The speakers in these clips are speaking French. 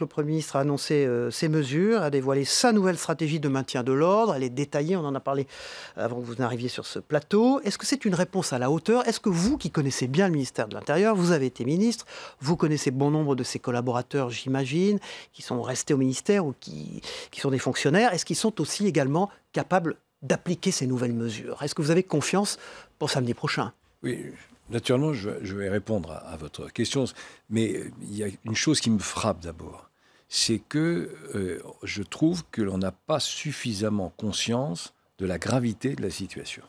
le Premier ministre a annoncé ces mesures, a dévoilé sa nouvelle stratégie de maintien de l'ordre. Elle est détaillée, on en a parlé avant que vous n'arriviez sur ce plateau. Est-ce que c'est une réponse à la hauteur? Est-ce que vous, qui connaissez bien le ministère de l'Intérieur, vous avez été ministre, vous connaissez bon nombre de ses collaborateurs, j'imagine, qui sont restés au ministère ou qui sont des fonctionnaires, est-ce qu'ils sont aussi également capables d'appliquer ces nouvelles mesures? Est-ce que vous avez confiance pour samedi prochain? Oui, naturellement, je vais répondre à votre question, mais il y a une chose qui me frappe d'abord, c'est que je trouve que l'on n'a pas suffisamment conscience de la gravité de la situation.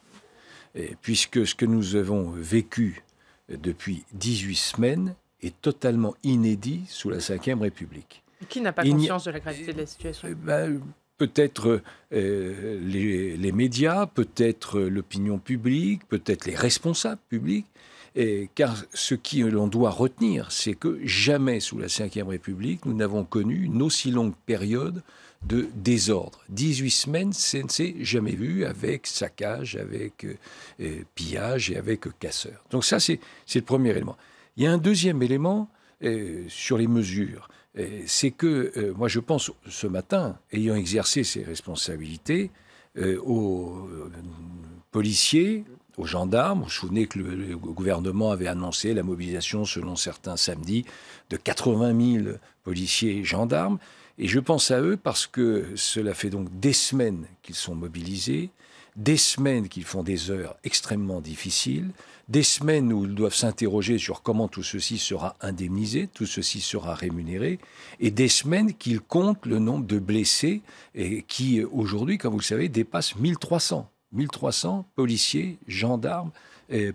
Puisque ce que nous avons vécu depuis 18 semaines est totalement inédit sous la Ve République. Qui n'a pas conscience de la gravité de la situation? Peut-être les médias, peut-être l'opinion publique, peut-être les responsables publics, car ce que l'on doit retenir, c'est que jamais sous la Ve République, nous n'avons connu une aussi longue période de désordre. 18 semaines, ça ne s'est jamais vu, avec saccage, avec pillage et avec casseurs. Donc ça, c'est le premier élément. Il y a un deuxième élément sur les mesures. C'est que, moi je pense, ce matin, ayant exercé ces responsabilités, aux policiers, aux gendarmes, vous vous souvenez que le gouvernement avait annoncé la mobilisation, selon certains samedis, de 80 000 policiers et gendarmes, et je pense à eux parce que cela fait donc des semaines qu'ils sont mobilisés, des semaines qu'ils font des heures extrêmement difficiles, des semaines où ils doivent s'interroger sur comment tout ceci sera indemnisé, tout ceci sera rémunéré, et des semaines qu'ils comptent le nombre de blessés, et qui aujourd'hui, comme vous le savez, dépasse 1300. 1300 policiers, gendarmes,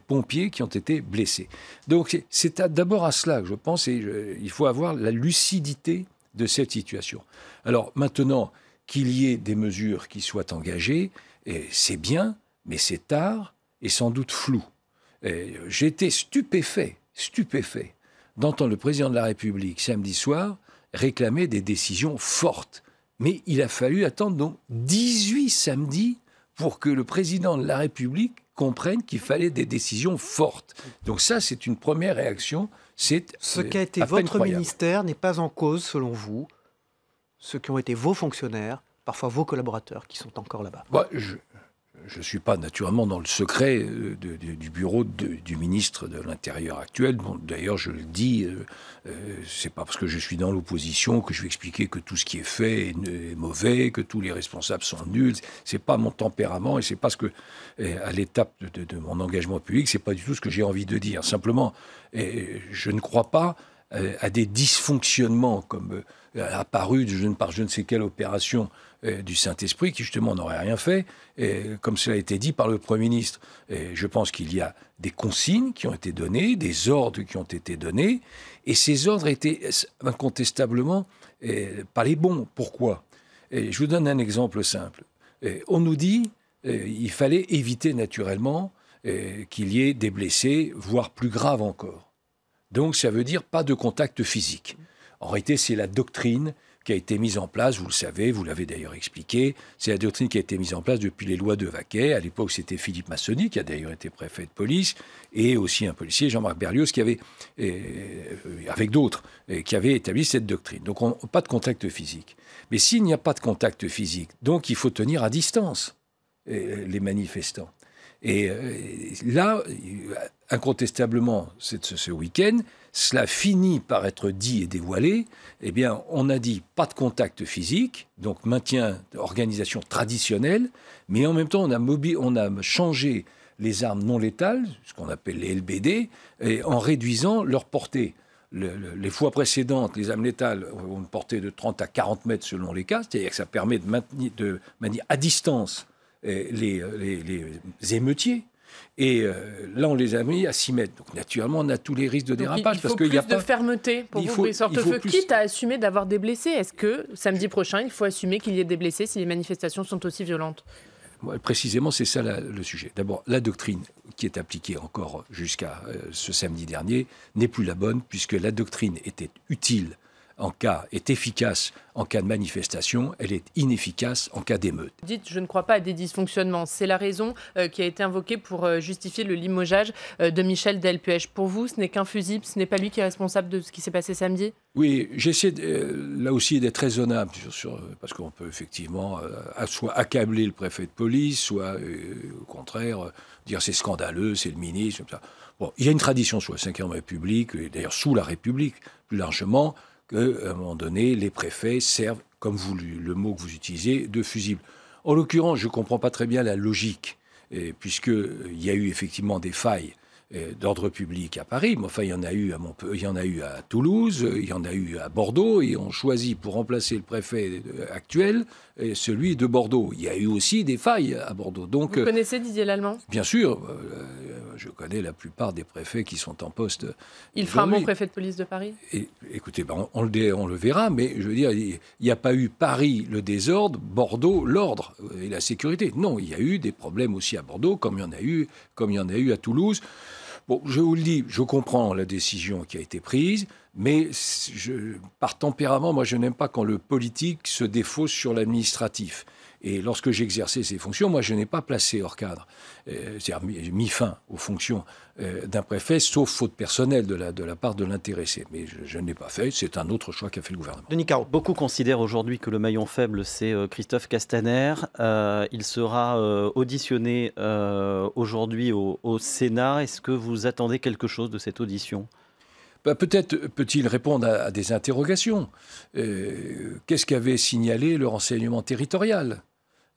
pompiers qui ont été blessés. Donc c'est d'abord à cela que je pense, et il faut avoir la lucidité de cette situation. Alors maintenant, qu'il y ait des mesures qui soient engagées, c'est bien, mais c'est tard et sans doute flou. J'ai été stupéfait d'entendre le président de la République samedi soir réclamer des décisions fortes. Mais il a fallu attendre donc 18 samedis pour que le président de la République comprenne qu'il fallait des décisions fortes. Donc ça, c'est une première réaction. Ce qu'a été votre ministère n'est pas en cause, selon vous, ceux qui ont été vos fonctionnaires, parfois vos collaborateurs, qui sont encore là-bas. Je ne suis pas naturellement dans le secret du bureau du ministre de l'Intérieur actuel. Bon, d'ailleurs, je le dis, c'est pas parce que je suis dans l'opposition que je vais expliquer que tout ce qui est fait est mauvais, que tous les responsables sont nuls. C'est pas mon tempérament et c'est pas ce que, à l'étape de mon engagement public, c'est pas du tout ce que j'ai envie de dire. Simplement, je ne crois pas à des dysfonctionnements comme apparus par je ne sais quelle opération du Saint-Esprit qui justement n'aurait rien fait, comme cela a été dit par le Premier ministre. Je pense qu'il y a des consignes qui ont été données, des ordres qui ont été donnés, et ces ordres étaient incontestablement pas les bons. Pourquoi? Je vous donne un exemple simple. On nous dit qu'il fallait éviter naturellement qu'il y ait des blessés, voire plus graves encore. Donc ça veut dire pas de contact physique. En réalité, c'est la doctrine qui a été mise en place, vous le savez, vous l'avez d'ailleurs expliqué, c'est la doctrine qui a été mise en place depuis les lois de Vaquet. À l'époque, c'était Philippe Massony, qui a d'ailleurs été préfet de police, et aussi un policier, Jean-Marc Berlioz, qui avait, avec d'autres, qui avait établi cette doctrine. Donc, pas de contact physique. Mais s'il n'y a pas de contact physique, donc il faut tenir à distance les manifestants. Et là, incontestablement, ce week-end, cela finit par être dit et dévoilé. Eh bien, on a dit pas de contact physique, donc maintien d'organisation traditionnelle, mais en même temps, on a changé les armes non létales, ce qu'on appelle les LBD, et en réduisant leur portée. Les fois précédentes, les armes létales ont une portée de 30 à 40 mètres selon les cas, c'est-à-dire que ça permet de maintenir à distance les émeutiers. Et là, on les a mis à 6 mètres. Donc, naturellement, on a tous les risques de dérapage. Il faut plus de fermeté pour vous, Brice Hortefeux, quitte à assumer d'avoir des blessés. Est-ce que, samedi prochain, il faut assumer qu'il y ait des blessés si les manifestations sont aussi violentes? Précisément, c'est ça le sujet. D'abord, la doctrine qui est appliquée encore jusqu'à ce samedi dernier n'est plus la bonne, puisque la doctrine était utile est efficace en cas de manifestation, elle est inefficace en cas d'émeute. Dites, je ne crois pas à des dysfonctionnements. C'est la raison qui a été invoquée pour justifier le limogeage de Michel Delpech. Pour vous, ce n'est qu'un fusible, ce n'est pas lui qui est responsable de ce qui s'est passé samedi ? Oui, j'essaie là aussi d'être raisonnable, parce qu'on peut effectivement soit accabler le préfet de police, soit au contraire dire c'est scandaleux, c'est le ministre, comme ça. Bon, il y a une tradition sous la Ve République, et d'ailleurs sous la République plus largement, qu'à un moment donné, les préfets servent, comme le mot que vous utilisez, de fusible. En l'occurrence, je ne comprends pas très bien la logique, puisqu'il y a eu effectivement des failles d'ordre public à Paris, mais enfin il y en a eu à Montpellier, il y en a eu à Toulouse, il y en a eu à Bordeaux, et on choisit pour remplacer le préfet actuel celui de Bordeaux. Il y a eu aussi des failles à Bordeaux. Donc, vous connaissez Didier Lallement ? Bien sûr, je connais la plupart des préfets qui sont en poste. Il fera un bon préfet de police de Paris ? Écoutez, on le verra, mais je veux dire, il n'y a pas eu Paris le désordre, Bordeaux l'ordre et la sécurité. Non, il y a eu des problèmes aussi à Bordeaux, comme il y en a eu à Toulouse. Bon, je vous le dis, je comprends la décision qui a été prise, mais par tempérament, moi, je n'aime pas quand le politique se défausse sur l'administratif. Et lorsque j'exerçais ces fonctions, moi, je n'ai pas placé hors cadre, c'est-à-dire mis fin aux fonctions d'un préfet, sauf faute personnelle de la part de l'intéressé. Mais je ne l'ai pas fait, c'est un autre choix qu'a fait le gouvernement. Denis Caro. Beaucoup considèrent aujourd'hui que le maillon faible, c'est Christophe Castaner. Il sera auditionné aujourd'hui au Sénat. Est-ce que vous attendez quelque chose de cette audition ? Peut-être peut-il répondre à des interrogations. Qu'est-ce qu'avait signalé le renseignement territorial ?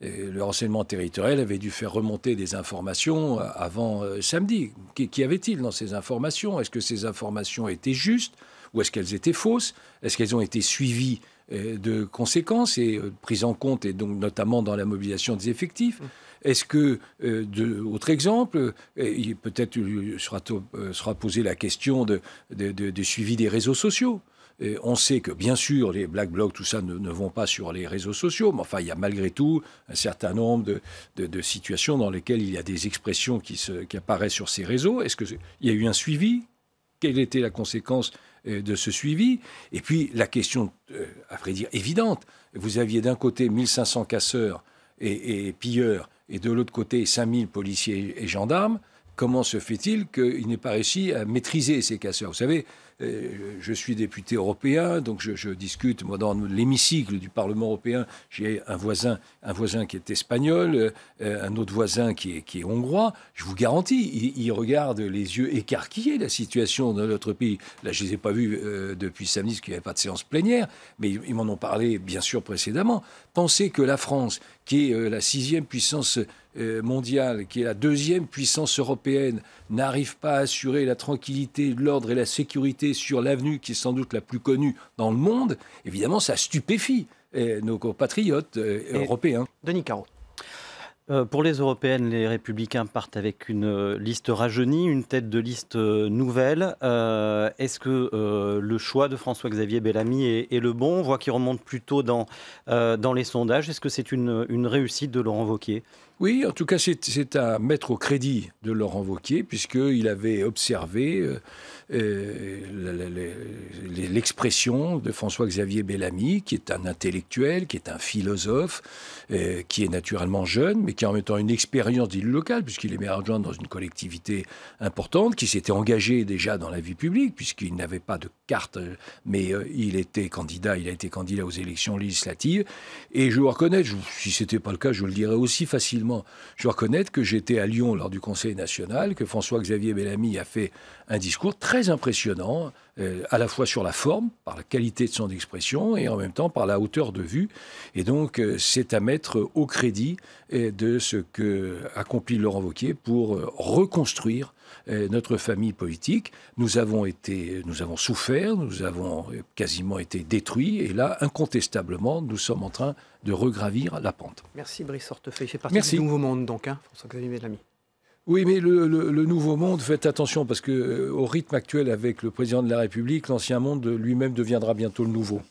Le renseignement territorial avait dû faire remonter des informations avant samedi. Qu'y avait-il dans ces informations ? Est-ce que ces informations étaient justes ou est-ce qu'elles étaient fausses ? Est-ce qu'elles ont été suivies de conséquences et prises en compte, et donc notamment dans la mobilisation des effectifs ? Est-ce que, autre exemple, peut-être sera posée la question de suivi des réseaux sociaux. On sait que, bien sûr, les Black Blocs, tout ça, ne vont pas sur les réseaux sociaux, mais enfin, il y a malgré tout un certain nombre de situations dans lesquelles il y a des expressions qui apparaissent sur ces réseaux. Est-ce qu'il y a eu un suivi ? Quelle était la conséquence de ce suivi ? Et puis, la question, à vrai dire, évidente. Vous aviez d'un côté 1500 casseurs et pilleurs, et de l'autre côté 5000 policiers et gendarmes. Comment se fait-il qu'il n'ait pas réussi à maîtriser ces casseurs ? Vous savez, je suis député européen, donc je discute, moi, dans l'hémicycle du Parlement européen, j'ai un voisin qui est espagnol, un autre voisin qui est hongrois. Je vous garantis, ils regardent les yeux écarquillés la situation dans notre pays. Là, je ne les ai pas vus depuis samedi, parce qu'il n'y avait pas de séance plénière, mais ils m'en ont parlé, bien sûr, précédemment. Pensez que la France, qui est la 6e puissance mondiale, qui est la 2e puissance européenne, n'arrive pas à assurer la tranquillité, l'ordre et la sécurité sur l'avenue qui est sans doute la plus connue dans le monde, évidemment, ça stupéfie nos compatriotes européens. Denis Caro. Pour les européennes, les Républicains partent avec une liste rajeunie, une tête de liste nouvelle. Est-ce que le choix de François-Xavier Bellamy est le bon ? On voit qu'il remonte plutôt dans les sondages. Est-ce que c'est une réussite de Laurent Wauquiez ? Oui, en tout cas, c'est à mettre au crédit de Laurent Wauquiez, puisqu'il avait observé l'expression de François-Xavier Bellamy, qui est un intellectuel, qui est un philosophe, qui est naturellement jeune, mais qui a en même temps une expérience d'élu local, puisqu'il est maire adjoint dans une collectivité importante, qui s'était engagé déjà dans la vie publique, puisqu'il n'avait pas de carte, mais il a été candidat aux élections législatives. Et je dois reconnaître, si ce n'était pas le cas, je le dirais aussi facilement, je dois reconnaître que j'étais à Lyon lors du Conseil national, que François-Xavier Bellamy a fait un discours très impressionnant, à la fois sur la forme, par la qualité de son expression, et en même temps par la hauteur de vue. Et donc, c'est à mettre au crédit de ce qu'accomplit Laurent Wauquiez pour reconstruire notre famille politique. Nous avons souffert, nous avons quasiment été détruits, et là, incontestablement, nous sommes en train de regravir la pente. Merci Brice Hortefeux. Il fait partie du Nouveau Monde, donc, François-Xavier Bellamy. Oui, mais le Nouveau Monde, faites attention, parce qu'au rythme actuel avec le président de la République, l'Ancien Monde lui-même deviendra bientôt le Nouveau.